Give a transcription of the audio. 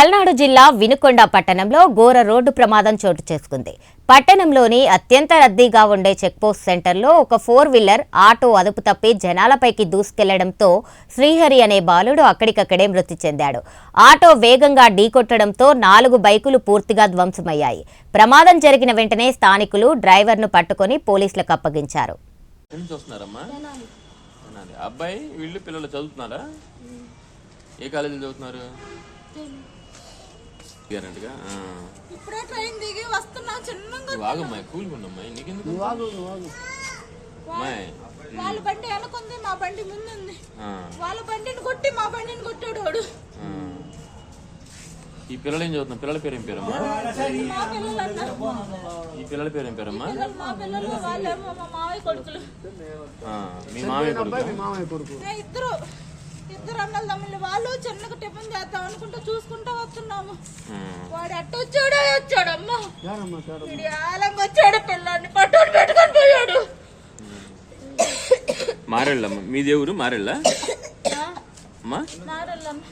పల్నాడు జిల్లా వినుకొండ పట్టణంలో ఘోర రోడ్డు ప్రమాదం చోటు చేసుకుంది. పట్టణంలోని అత్యంత రద్దీగా ఉండే చెక్పోస్ట్ సెంటర్లో ఒక 4-వీలర్ ఆటో అదుపు తప్పి జనాలపైకి దూసుకెళ్లడంతో శ్రీహరి అనే బాలుడు అక్కడికక్కడే మృతి చెందాడు. ఆటో వేగంగా ఢీకొట్టడంతో 4 బైకులు పూర్తిగా ధ్వంసమయ్యాయి. ప్రమాదం జరిగిన వెంటనే స్థానికులు డ్రైవర్ను పట్టుకొని పోలీసులకు అప్పగించారు. అబ్బాయి వీళ్ళు పిల్లలు చదువుతున్నారా? ఏ కాలేజీలో చదువుతున్నారు? ఇప్పుడే ట్రైన్ దిగి వస్తున్నా. చిన్నగా వాగమ్మాయి కూలుకున్నమ్మాయి నీకెందుకు? వాళ్ళ బండి వెనకుంది, మా బండి ముందుంది. వాళ్ళ బండిని కొట్టి మా బండిని కొట్టాడు వాడు. ఈ పిల్లలు ఏం చదువుతున్నారు? పిల్లల పేరు ఏం పేరమ్మా? ఈ పిల్లల పేరు ఏం పేరమ్మా? మా పిల్లలు వాళ్ళేమో మా మావయ్య కొడుకులు. మీ మావయ్య కొడుకు? ఇద్దరు అన్నలు తమ్ముళ్ళు. వాళ్ళు చిన్నగా టిఫిన్ చేద్దాం అనుకుంటూ చూసుకుంటూ వస్తున్నాము. వాడు అట్టు వచ్చాడమ్మా. ఆలంగా వచ్చాడు, పిల్లాన్ని పట్టుకొని పెట్టుకొని పోయాడు. మారెళ్ళమ్మ. మీ దేవుడు మారెళ్ళ? మారెళ్ళమ్మ.